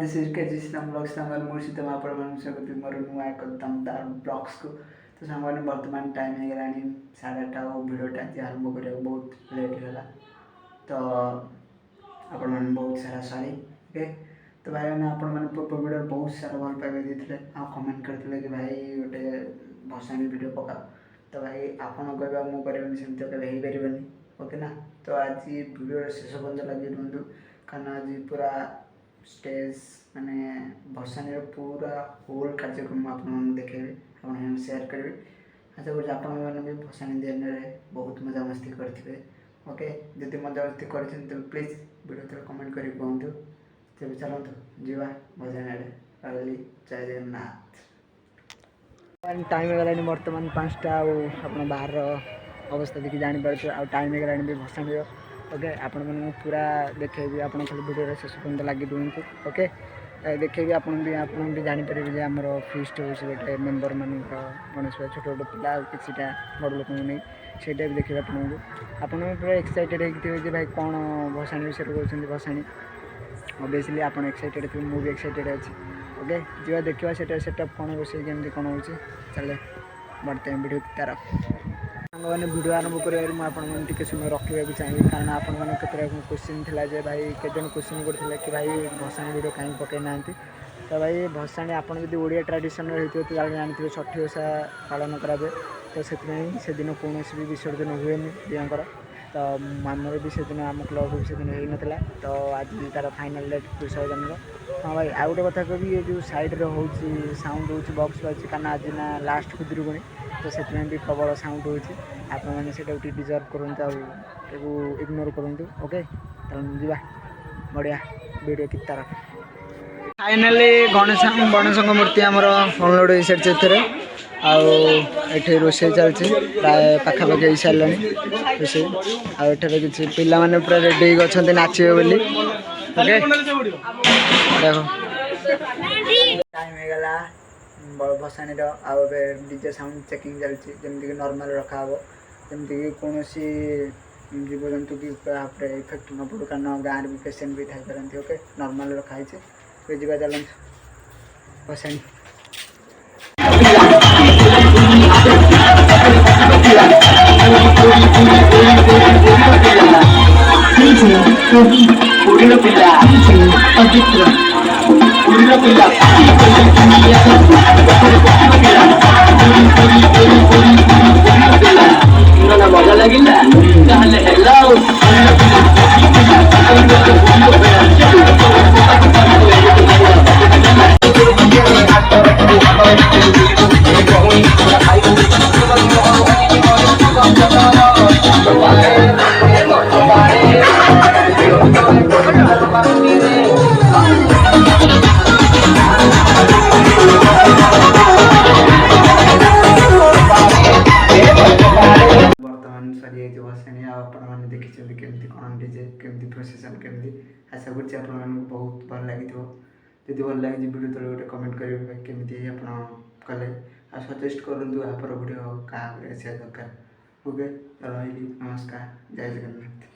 This is केजिस्नाम blogs number मुर्शिद आपण मान स्वागत मोर नुआ एक दमदार ब्लॉग्स को। तो सांग मैंने वर्तमान टाइम हो गला 8:30 और भिडियोटा आरंभ करा बहुत लेट है। तो आपण मैंने बहुत सारा सॉरी ओके। तो भाई मैंने आपण मैंने पूर्व वीडियो बहुत सारा भल पाइबा देते आ कमेंट करते कि भाई गोटे भसाणी वीडियो पका। तो भाई आपन कहवा मु करबनी सेमती केबे हो पारबनी ओके ना। तो आज वीडियो शेष पर्यंत लगे रुहतु कारण आज पूरा स्टेज माने भसाणी पूरा होल कार्यक्रम आप देखेबे आप शेयर करेंगे। आशा कर आपण मैंने भी भसाणी दिन में बहुत मजा मस्ती करते ओके। जब मजा मस्ती कर प्लीज वीडियो थोड़ा कमेंट कर कहतु। तेज चलतु जीवा भजन आड़े जय जगन्नाथ। टाइम हो बर्तमान 5टा आप बाहर अवस्था देखिए जापर आ टाइम हो भी भसाणी ओके। आपण मैंने पूरा देखेबी आप खाली वीडियो शेष पर्यटन लगे रुहतु ओके। देखेबी आप भी जापर जे आम फिस्ट हो गोटे मेम्बर मान गणेश भाई छोट छोट पिला किसीटा बड़ लोक नहीं ସେଇଟା भी देखिए ଆପଣ पूरा एक्साइटेड होते भाई कौन भसाणी विषय कहते भसाणी ऑब्वियसली आप एक्साइटेड थे मुझे एक्साइटेड अच्छी ओके। जीवा देखा सेटअप कौन रोसे केमती कौन हो चले बढ़ते हैं वीडियो तार मैंने वीडियो आरंभ कर समय रखा चाहिए कारण आपण मैंने क्वेश्चन थिला जे भाई केजन क्वेश्चन करते कि भाई भसाणी वीडियो कहीं पकई ना। तो भाई भसाणी आप ओडिया ट्रेडिशन होती तो जानते छठी ओषा पालन कराए। तो से दिन कौन भी विसर्जन हुए दियांकर। तो आमर भी से दिन आम क्लब भी से दिन हो नाला। तो आज तार फाइनाल डेट विसर्जन। हाँ भाई आ गए कथा कह ये जो साइड्रे हो साउंड हो बक्स बाजी कारण आज ना लास्ट खुदरुकुणी। तो से भी प्रबल साउंड हो आपने डिजर्व करूँ इग्नोर करूँ ओके। तो जीवा बढ़िया वीडियो की तरफ फाइनाली गणेश मूर्ति आमर अपलोड हो सारी आठे रोसे चलती प्राय पाखापाखि हो सारे रोसे आठे किसी पिला माने पूरा रेडी अच्छा नाचे बोली ओके। देखो टाइम होगा भसाणी डीजे साउंड चेकिंग चलती जमीक नॉर्मल रखा जमीक कौन जीवजंतु की इफेक्ट न पड़ू कारण गाँव भी पेसेंट भी थी पारती ओके। नॉर्मल रखाई तो जी चलते भसाणी मजा लगिला भसाणी आपने देखते केमती कौन डीजे केमती प्रोसेसन केमती। आशा कर बहुत भल लगी जब भल लगे वीडियो तले गोटे कमेंट करेंगे केमती आप कले आ सजेस्ट करूँ आप वीडियो क्या दरकार ओके। तो रही नमस्कार जय जगन्नाथ।